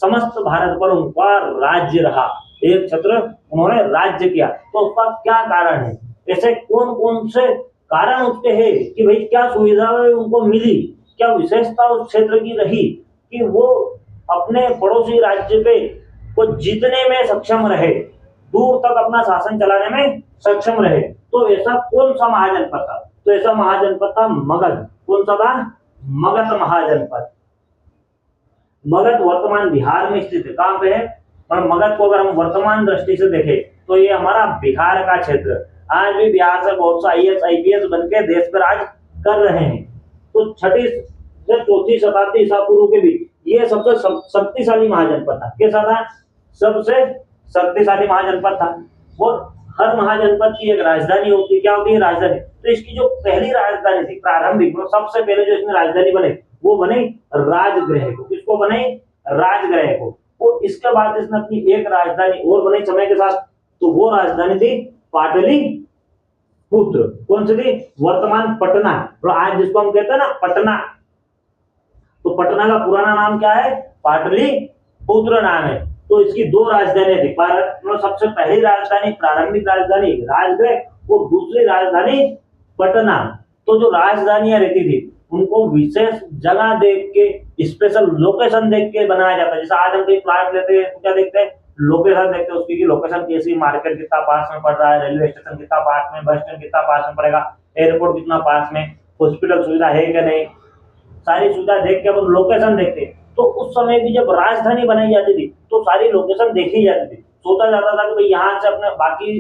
समस्त भारत पर उनका राज्य रहा, एक छत्र उन्होंने राज्य किया। तो उसका क्या कारण है? ऐसे कौन कौन से कारण उसके हैं कि भाई क्या सुविधाएं उनको मिली, क्या विशेषता उस क्षेत्र की रही कि वो अपने पड़ोसी राज्य पे को जीतने में सक्षम रहे, दूर तक अपना शासन चलाने में सक्षम रहे। तो ऐसा कौन सा महाजनपद था? तो ऐसा महाजनपद था मगध। कौन सा था? मगध महाजनपद। मगध वर्तमान बिहार में स्थित है। कहां पे है? और मगध को अगर हम वर्तमान दृष्टि से देखें तो ये हमारा बिहार का क्षेत्र। आज भी बिहार से बहुत सा IAS IPS बन के देश पर राज कर रहे हैं। तो 6ठी से 4ठी शताब्दी ईसा पूर्व के बीच ये सबसे शक्तिशाली महाजनपद था। कैसा था? सबसे शक्तिशाली महाजनपद था। और हर महाजनपद की एक राजधानी होती है। क्या होती है? राजधानी। तो इसकी जो पहली राजधानी थी प्रारंभिक, सबसे पहले जो इसमें राजधानी बने वो बने राजगृह को। किसको बने? राजगृह को। और इसके बाद इसने अपनी एक राजधानी और बनाई समय के साथ, तो वो राजधानी थी पाटलिपुत्र। कौन सी थी? वर्तमान पटना। और आज जिसको हम कहते हैं ना पटना, तो पटना का पुराना नाम क्या है? पाटलिपुत्र नाम है। तो इसकी दो राजधानियां थी। सबसे पहली राजधानी, प्रारंभिक राजधानी राजगृह और दूसरी राजधानी पटना। तो जो राजधानियां रहती थी उनको विशेष जगह देख के, स्पेशल लोकेशन देख के बनाया जाता है। जैसे आज हम कोई प्लाट लेते हैं तो क्या देखते हैं? लोकेशन देखते हैं उसकी कि लोकेशन कैसी, मार्केट कितना पास में पड़ रहा है, रेलवे स्टेशन कितना पास में, बस स्टैंड कितना पास में पड़ेगा, एयरपोर्ट कितना पास में, हॉस्पिटल सुविधा है कि नहीं, सारी सुविधा देख के अपन लोकेशन देखते हैं। तो उस समय भी जब राजधानी बनाई जाती थी तो सारी लोकेशन देखी जाती थी। सोचा जाता था कि भाई यहाँ से अपने बाकी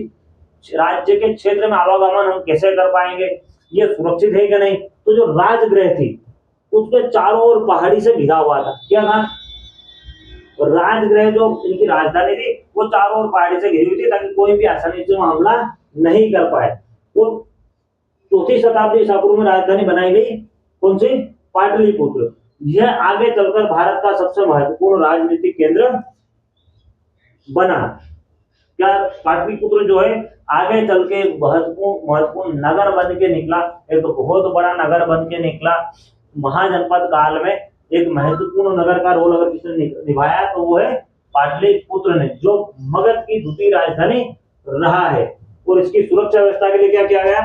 राज्य के क्षेत्र में आवागमन हम कैसे कर पाएंगे, ये सुरक्षित है कि नहीं। तो जो राजगृह थी उसके चारों ओर पहाड़ी से घिरा हुआ था। क्या था? राजगृह जो इनकी राजधानी थी वो चारों ओर पहाड़ी से घिरी हुई थी ताकि कोई भी आसानी से हमला नहीं कर पाए। वो 4ठी शताब्दी ईसा पूर्व में राजधानी बनाई गई। कौन सी? पाटलिपुत्र। यह आगे चलकर भारत का सबसे महत्वपूर्ण राजनीतिक केंद्र बना। क्या पाटलिपुत्र जो है आगे चल के महत्वपूर्ण नगर बन के निकला, एक तो बहुत बड़ा नगर बन के निकला। महाजनपद काल में एक महत्वपूर्ण नगर का रोल अगर किसने निभाया तो वो है पाटलिपुत्र ने, जो मगध की द्वितीय राजधानी रहा है। और इसकी सुरक्षा व्यवस्था के लिए क्या किया गया?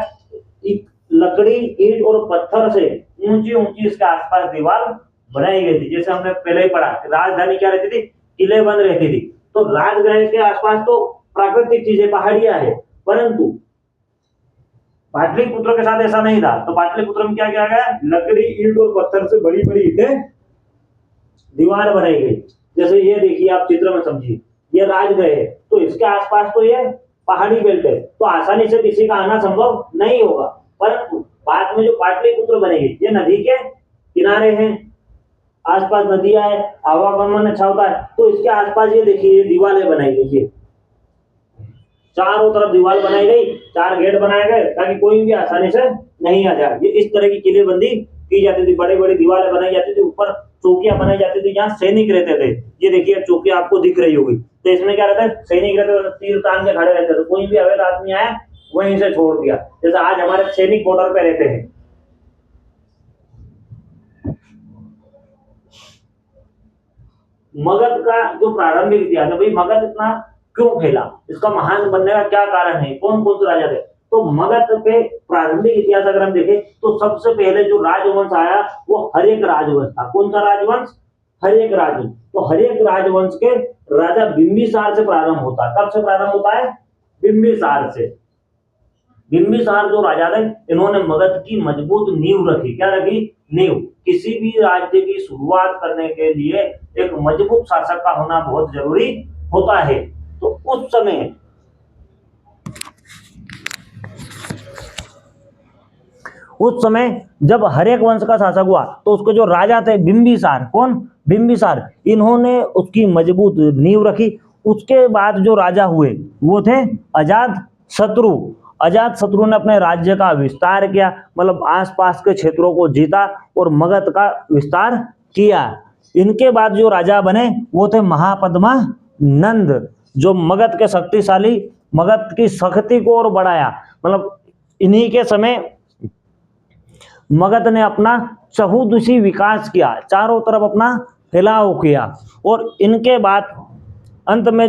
लकड़ी, ईंट और पत्थर से ऊंची ऊंची इसके आसपास दीवार बनाई गई थी। जैसे हमने पहले ही पढ़ा, राजधानी क्या रहती थी? किले बंद रहती थी। तो राजगृह के आसपास तो प्राकृतिक चीजें, पहाड़ियां है, परंतु पाटलिपुत्र के साथ ऐसा नहीं था। तो पाटलिपुत्र में क्या किया गया? लकड़ी, ईंट और पत्थर से बड़ी बड़ी ईंटें दीवार बनाई गई। जैसे ये देखिए आप चित्र में समझिए, ये राजगृह है तो इसके आसपास तो ये पहाड़ी बेल्ट है, तो आसानी से किसी का आना संभव नहीं होगा। परंतु बाद में जो पाटलिपुत्र बनेगी, ये नदी के किनारे हैं, आसपास नदियां है, आवागमन अच्छा होता है। तो इसके आसपास ये देखिए दीवारें बनाई गई है, चारों तरफ दीवार बनाई गई, 4 गेट बनाए गए ताकि कोई भी आसानी से नहीं आ जाए। ये इस तरह की किलेबंदी की जाती थी, बड़े बड़े दीवारें बनाई जाती थी, ऊपर चौकियां बनाई जाती थी जहाँ सैनिक रहते थे। ये देखिए चौकियां आपको दिख रही होगी। तो इसमें क्या रहता है? सैनिक रहते थे, तीर तान के खड़े रहते थे, कोई भी अवैध आदमी आया वहीं से छोड़ दिया। जैसे आज हमारे सैनिक बॉर्डर पे रहते हैं। मगध का जो प्रारंभिक इतिहास है, भाई मगध इतना क्यों फैला, इसका महान बनने का क्या कारण है, कौन कौन से राजा थे। तो मगध पे प्रारंभिक इतिहास अगर हम देखें तो सबसे पहले जो राजवंश आया वो हर्यक राजवंश था। कौन सा राजवंश? हर्यक राजवंश। तो हर्यक राजवंश के राजा बिंबिसार से प्रारंभ होता है। कब से प्रारंभ होता है? बिंबिसार से। बिंबिसार जो राजा थे इन्होंने मगध की मजबूत नींव रखी। क्या रखी? नींव। किसी भी राज्य की शुरुआत करने के लिए एक मजबूत शासक का होना बहुत जरूरी होता है। तो उस समय जब हर्यक वंश का शासक हुआ तो उसके जो राजा थे बिंबिसार, कौन? बिंबिसार, इन्होंने उसकी मजबूत नींव रखी। उसके बाद जो राजा हुए वो थे अजात शत्रु। अजात शत्रु ने अपने राज्य का विस्तार किया, मतलब आसपास के क्षेत्रों को जीता और मगध का विस्तार किया। इनके बाद जो राजा बने वो थे महापद्मा नंद, जो मगध के शक्तिशाली, मगध की शक्ति को और बढ़ाया। मतलब इन्हीं के समय मगध ने अपना चहुदिशी विकास किया, चारों तरफ अपना फैलाव किया। और इनके बाद अंत में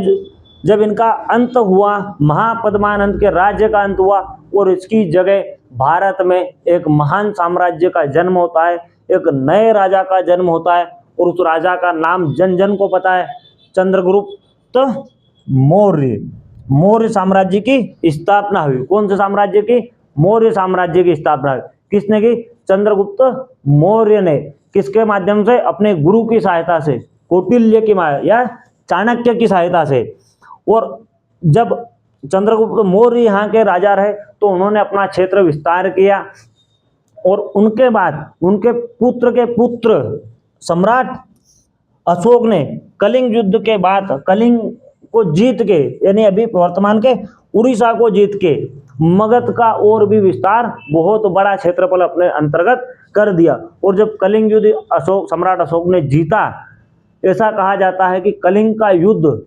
जब इनका अंत हुआ, महापद्मानंद के राज्य का अंत हुआ और इसकी जगह भारत में एक महान साम्राज्य का जन्म होता है, एक नए राजा का जन्म होता है। और उस राजा का नाम जन जन को पता है, चंद्रगुप्त मौर्य। मौर्य साम्राज्य की स्थापना हुई। कौन से साम्राज्य की? मौर्य साम्राज्य की स्थापना हुई। किसने की? चंद्रगुप्त मौर्य ने। किसके माध्यम से? अपने गुरु की सहायता से, कौटिल्य की या चाणक्य की सहायता से। और जब चंद्रगुप्त मौर्य यहाँ के राजा रहे तो उन्होंने अपना क्षेत्र विस्तार किया। और उनके बाद उनके पुत्र के पुत्र सम्राट अशोक ने कलिंग युद्ध के बाद कलिंग को जीत के, यानी अभी वर्तमान के उड़ीसा को जीत के, मगध का और भी विस्तार, बहुत बड़ा क्षेत्रफल अपने अंतर्गत कर दिया। और जब कलिंग युद्ध सम्राट अशोक ने जीता, ऐसा कहा जाता है कि कलिंग का युद्ध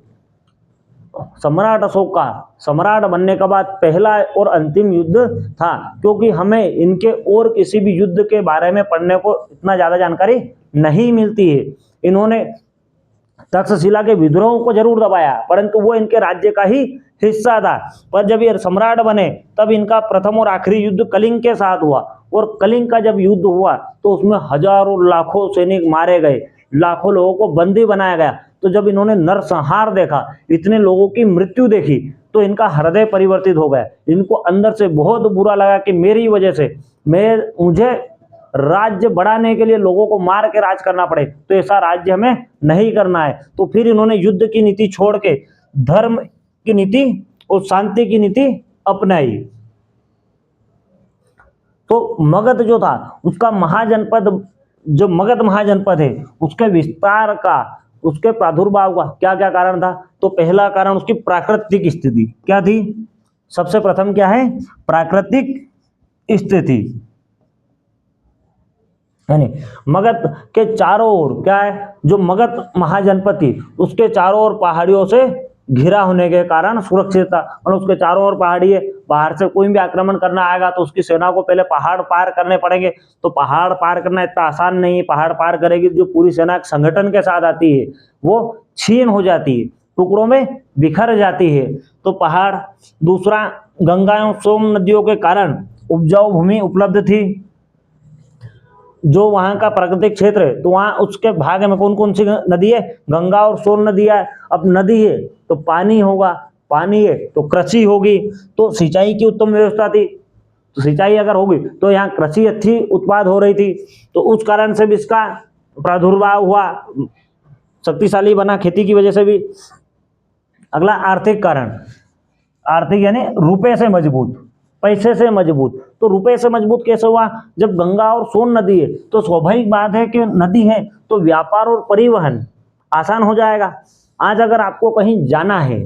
सम्राट अशोक का सम्राट बनने के बाद पहला और अंतिम युद्ध था, क्योंकि हमें इनके और किसी भी युद्ध के बारे में पढ़ने को इतना ज्यादा जानकारी नहीं मिलती है। इन्होंने तक्षशिला के विद्रोहों को जरूर दबाया, परंतु वो इनके राज्य का ही हिस्सा था। पर जब ये सम्राट बने तब इनका प्रथम और आखिरी युद्ध कलिंग के साथ हुआ। और कलिंग का जब युद्ध हुआ तो उसमें हजारों लाखों सैनिक मारे गए, लाखों लोगों को बंदी बनाया गया। तो जब इन्होंने नरसंहार देखा, इतने लोगों की मृत्यु देखी, तो इनका हृदय परिवर्तित हो गया। इनको अंदर से बहुत बुरा लगा कि मेरी वजह से मुझे राज्य बढ़ाने के लिए लोगों को मार के राज करना पड़े, तो ऐसा राज्य हमें नहीं करना है। तो फिर इन्होंने युद्ध की नीति छोड़ के धर्म की नीति और शांति की नीति अपनाई। तो मगध जो था उसका महाजनपद, जो मगध महाजनपद है, उसके विस्तार का, उसके प्रादुर्भाव का क्या क्या कारण था? तो पहला कारण उसकी प्राकृतिक स्थिति क्या थी? सबसे प्रथम क्या है? प्राकृतिक स्थिति। यानी मगध के चारों ओर क्या है, जो मगध महाजनपद थी उसके चारों ओर पहाड़ियों से घिरा होने के कारण सुरक्षित था। और उसके चारों ओर पहाड़ी है, बाहर से कोई भी आक्रमण करना आएगा तो उसकी सेना को पहले पहाड़ पार करने पड़ेंगे। तो पहाड़ पार करना इतना आसान नहीं है। पहाड़ पार करेगी जो पूरी सेना एक संगठन के साथ आती है वो छीन हो जाती है, टुकड़ों में बिखर जाती है। तो पहाड़। दूसरा, गंगा एवं सोम नदियों के कारण उपजाऊ भूमि उपलब्ध थी। जो वहां का प्राकृतिक क्षेत्र है तो वहां उसके भाग में कौन कौन सी नदी है? गंगा और सोन नदी है। अब नदी है तो पानी होगा, पानी है तो कृषि होगी, तो सिंचाई की उत्तम व्यवस्था थी। तो सिंचाई अगर होगी तो यहाँ कृषि अच्छी उत्पाद हो रही थी, तो उस कारण से भी इसका प्रादुर्भाव हुआ, शक्तिशाली बना खेती की वजह से भी। अगला, आर्थिक कारण। आर्थिक यानी रुपए से मजबूत, पैसे से मजबूत। तो रुपए से मजबूत कैसे हुआ? जब गंगा और सोन नदी है तो स्वाभाविक बात है कि नदी है तो व्यापार और परिवहन आसान हो जाएगा। आज अगर आपको कहीं जाना है,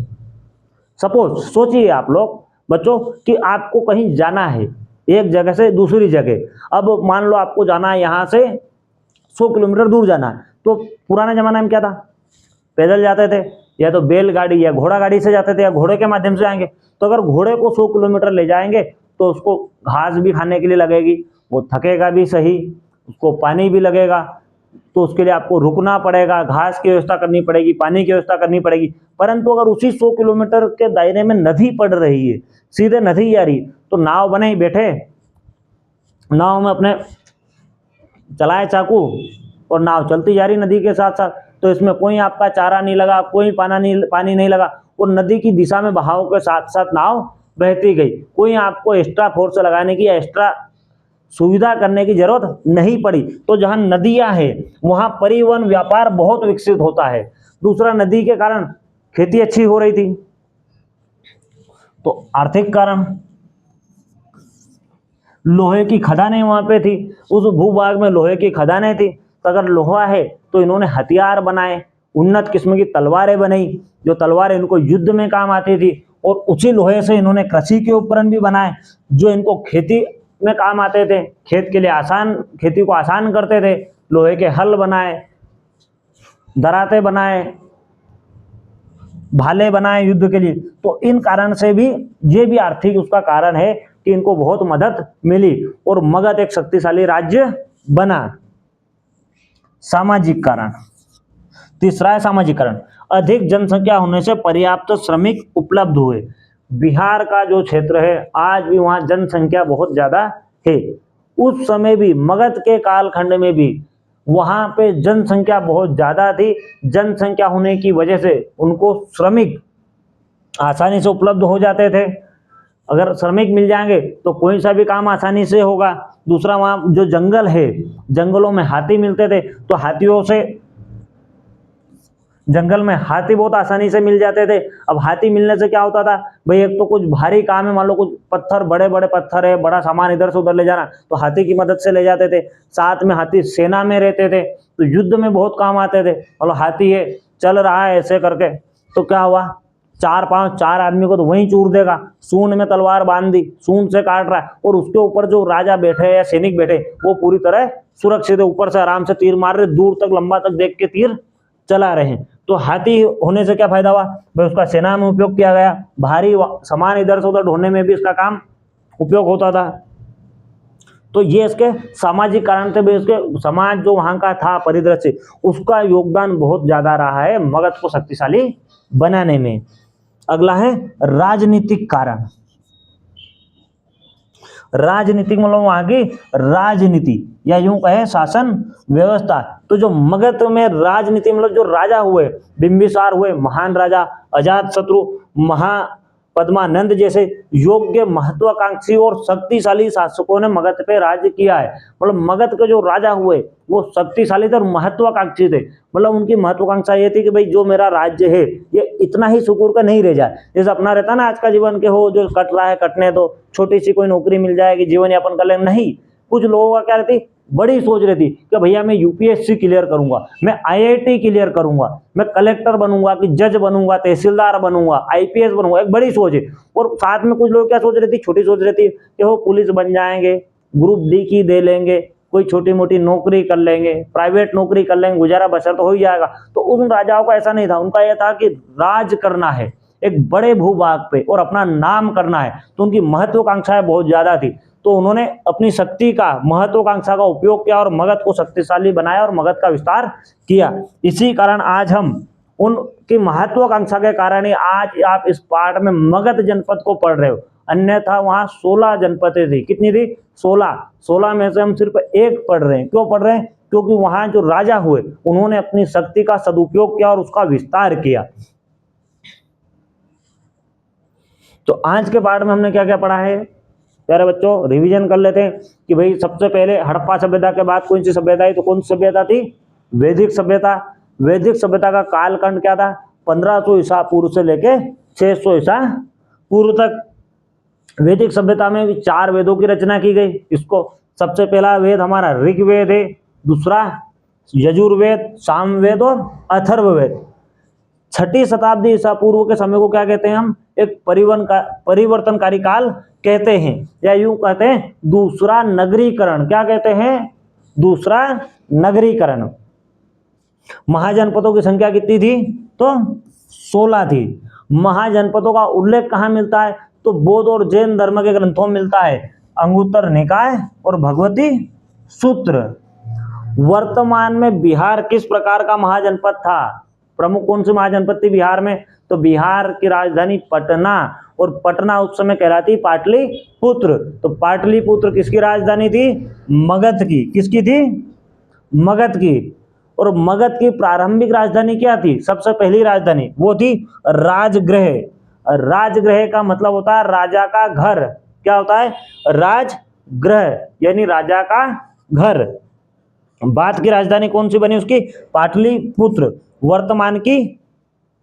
सपोज सोचिए आप लोग बच्चों कि आपको कहीं जाना है एक जगह से दूसरी जगह। अब मान लो आपको जाना है यहाँ से 100 किलोमीटर दूर जाना है, तो पुराने जमाने में क्या था? पैदल जाते थे, या तो बैलगाड़ी या घोड़ा गाड़ी से जाते थे, या घोड़े के माध्यम से आएंगे। तो अगर घोड़े को 100 किलोमीटर ले जाएंगे तो उसको घास भी खाने के लिए लगेगी, वो थकेगा भी सही, उसको पानी भी लगेगा, तो उसके लिए आपको रुकना पड़ेगा, घास की व्यवस्था करनी पड़ेगी, पानी की व्यवस्था करनी पड़ेगी। परंतु अगर उसी 100 किलोमीटर के दायरे में नदी पड़ रही है, सीधे नदी जा रही, तो नाव बने बैठे, नाव में अपने चलाए चाकू और नाव चलती जा रही नदी के साथ साथ, तो इसमें कोई आपका चारा नहीं लगा, कोई पानी नहीं लगा, और नदी की दिशा में बहाव के साथ साथ नाव बहती गई। कोई आपको एक्स्ट्रा फोर्स लगाने की, एक्स्ट्रा सुविधा करने की जरूरत नहीं पड़ी। तो जहां नदियां हैं वहां परिवहन व्यापार बहुत विकसित होता है। दूसरा, नदी के कारण खेती अच्छी हो रही थी। तो आर्थिक कारण, लोहे की खदानें वहां पे थी, उस भूभाग में लोहे की खदानें थी, तो अगर लोहा है तो इन्होंने हथियार बनाए, उन्नत किस्म की तलवारें बनाई, जो तलवारें इनको युद्ध में काम आती थी, और उसी लोहे से इन्होंने कृषि के उपकरण भी बनाए जो इनको खेती में काम आते थे, खेत के लिए खेती को आसान करते थे। लोहे के हल बनाए, दराते बनाए, भाले बनाए युद्ध के लिए। तो इन कारण से भी, ये भी आर्थिक उसका कारण है कि इनको बहुत मदद मिली और मगध एक शक्तिशाली राज्य बना। सामाजिक कारण, तीसरा है सामाजिक कारण। अधिक जनसंख्या होने से पर्याप्त श्रमिक उपलब्ध हुए। बिहार का जो क्षेत्र है आज भी वहां जनसंख्या बहुत ज्यादा है। उस समय भी, मगध के कालखंड में भी वहां पे जनसंख्या बहुत ज्यादा थी। जनसंख्या होने की वजह से उनको श्रमिक आसानी से उपलब्ध हो जाते थे। अगर श्रमिक मिल जाएंगे तो कोई सा भी काम आसानी से होगा। दूसरा, वहां जो जंगल है, जंगलों में हाथी मिलते थे, तो हाथियों से, जंगल में हाथी बहुत आसानी से मिल जाते थे। अब हाथी मिलने से क्या होता था भाई, एक तो कुछ भारी काम है, मान लो कुछ पत्थर, बड़े बड़े पत्थर है, बड़ा सामान इधर से उधर ले जाना, तो हाथी की मदद से ले जाते थे। साथ में हाथी सेना में रहते थे, तो युद्ध में बहुत काम आते थे। मतलब हाथी है, चल रहा है ऐसे करके, तो क्या हुआ, 4 आदमी को तो वहीं चूर देगा। सूंड में तलवार बांध दी, सूंड से काट रहा है, और उसके ऊपर जो राजा बैठे या सैनिक बैठे वो पूरी तरह सुरक्षित है, ऊपर से आराम से तीर मार रहे, दूर तक लंबा तक देख के तीर चला रहे हैं। तो हाथी होने से क्या फायदा हुआ भाई, उसका सेना में उपयोग किया गया, भारी सामान इधर से उधर ढोने में भी इसका काम उपयोग होता था। तो ये इसके सामाजिक कारण थे भाई, उसके समाज जो वहां का था परिदृश्य, उसका योगदान बहुत ज्यादा रहा है मगध को शक्तिशाली बनाने में। अगला है राजनीतिक कारण। राजनीतिक मतलब वहां की राजनीति या यूं कहे शासन व्यवस्था। तो जो मगध में राजनीति मतलब जो राजा हुए, बिंबिसार हुए महान राजा, अजातशत्रु, महापद्मानंद जैसे योग्य, महत्वाकांक्षी और शक्तिशाली शासकों ने मगध पे राज्य किया है। मतलब मगध के जो राजा हुए वो शक्तिशाली थे और महत्वाकांक्षी थे। मतलब उनकी महत्वाकांक्षा ये थी कि भाई जो मेरा राज्य है ये इतना ही सुकून का नहीं रह जाए। जैसे अपना रहता ना आज का जीवन के हो, जो कट रहा है कटने दो, छोटी सी कोई नौकरी मिल जाएगी, जीवन यापन कर लेंगे, नहीं। कुछ लोगों का क्या रहती, बड़ी सोच रहती कि भैया मैं यूपीएससी क्लियर करूंगा, मैं आईआईटी क्लियर करूंगा, मैं कलेक्टर बनूंगा, कि जज बनूंगा, तहसीलदार बनूंगा, आईपीएस बनूंगा। एक बड़ी सोच है। और साथ में कुछ लोग क्या सोच रहती, छोटी सोच रहती कि वो पुलिस बन जाएंगे, ग्रुप डी की दे लेंगे, कोई छोटी मोटी नौकरी कर लेंगे, प्राइवेट नौकरी कर लेंगे, गुजारा बसर तो हो ही जाएगा। तो उन राजाओं का ऐसा नहीं था। उनका यह था कि राज करना है एक बड़े भूभाग पे और अपना नाम करना है। तो उनकी महत्वाकांक्षाएं बहुत ज्यादा थी। तो उन्होंने अपनी शक्ति का, महत्वाकांक्षा का उपयोग किया और मगध को शक्तिशाली बनाया और मगध का विस्तार किया। इसी कारण आज हम उनकी महत्वाकांक्षा के कारण ही आज आप इस पाठ में मगध जनपद को पढ़ रहे हो। अन्यथा वहां 16 जनपदें थी। कितनी थी? 16 में से हम सिर्फ एक पढ़ रहे हैं। क्यों पढ़ रहे हैं? क्योंकि वहां जो राजा हुए उन्होंने अपनी शक्ति का सदुपयोग किया और उसका विस्तार किया। तो आज के पाठ में हमने क्या क्या पढ़ा है प्यारे बच्चों, रिवीजन कर लेते हैं कि भाई सबसे पहले हड़प्पा सभ्यता के बाद कौन सी सभ्यता आई? तो कौन सी सभ्यता थी? वैदिक सभ्यता। वैदिक सभ्यता का कालखंड क्या था? 1500 ईसा पूर्व से लेके 600 ईसा पूर्व तक। वैदिक सभ्यता में भी 4 वेदों की रचना की गई। इसको सबसे पहला वेद हमारा ऋग्वेद है, दूसरा यजुर्वेद, सामवेद और अथर्ववेद। 6ठी शताब्दी ईसा पूर्व के समय को क्या कहते हैं हम? एक परिवर्तनकारी काल कहते हैं, या यूं कहते हैं दूसरा नगरीकरण। क्या कहते हैं? दूसरा नगरीकरण। महाजनपदों की संख्या कितनी थी? तो 16 थी। महाजनपदों का उल्लेख कहाँ मिलता है? तो बौद्ध और जैन धर्म के ग्रंथों में मिलता है, अंगुत्तर निकाय और भगवती सूत्र। वर्तमान में बिहार किस प्रकार का महाजनपद था? प्रमुख कौन सी महाजनपद थी बिहार में? तो बिहार की राजधानी पटना, और पटना उस समय कहलाती पाटलिपुत्र। तो पाटलिपुत्र किसकी राजधानी थी? मगध की। किसकी थी? मगध की। और मगध की प्रारंभिक राजधानी क्या थी? सबसे पहली राजधानी वो थी राजगृह। राजगृह का मतलब होता है राजा का घर। क्या होता है? राजगृह यानी राजा का घर। बाद की राजधानी कौन सी बनी उसकी? पाटलिपुत्र। वर्तमान की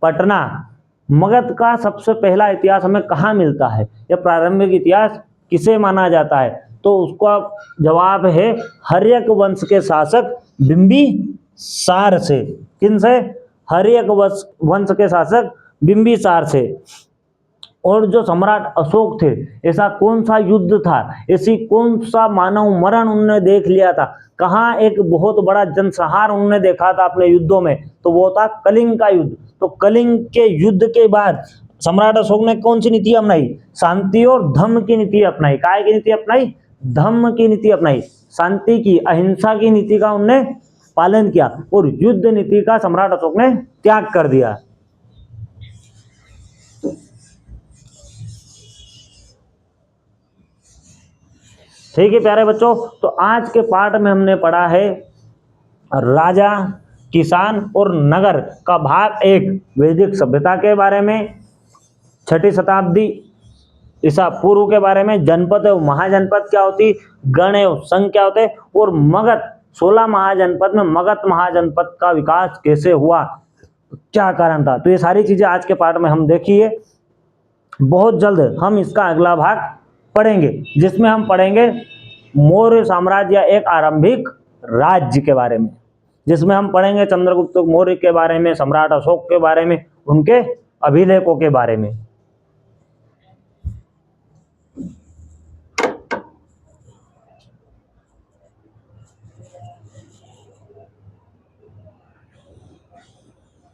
पटना। मगध का सबसे पहला इतिहास हमें कहाँ मिलता है, या प्रारंभिक इतिहास किसे माना जाता है? तो उसका जवाब है हर्यक वंश के शासक बिंबिसार से। किन से? हर्यक वंश के शासक बिंबिसार से। और जो सम्राट अशोक थे, ऐसा कौन सा युद्ध था, ऐसी कौन सा मानव मरण उन्होंने देख लिया था, कहाँ एक बहुत बड़ा जनसंहार उन्होंने देखा था अपने युद्धों में? तो वो था कलिंग का युद्ध। तो कलिंग के युद्ध के बाद सम्राट अशोक ने कौन सी नीति अपनाई? शांति और धम्म की नीति अपनाई। काय की नीति अपनाई? धम्म की नीति अपनाई। शांति की, अहिंसा की नीति का उन्होंने पालन किया, और युद्ध नीति का सम्राट अशोक ने त्याग कर दिया। ठीक है प्यारे बच्चों, तो आज के पाठ में हमने पढ़ा है राजा, किसान और नगर का भाग 1 वैदिक सभ्यता के बारे में, 6ठी शताब्दी ईसा पूर्व के बारे में, जनपद और महाजनपद क्या होती, गण एवं संघ क्या होते, और मगध 16 महाजनपद में मगध महाजनपद का विकास कैसे हुआ, क्या कारण था। तो ये सारी चीजें आज के पाठ में हम देखिए। बहुत जल्द हम इसका अगला भाग पढ़ेंगे, जिसमें हम पढ़ेंगे मौर्य साम्राज्य या एक आरंभिक राज्य के बारे में, जिसमें हम पढ़ेंगे चंद्रगुप्त मौर्य के बारे में, सम्राट अशोक के बारे में, उनके अभिलेखों के बारे में।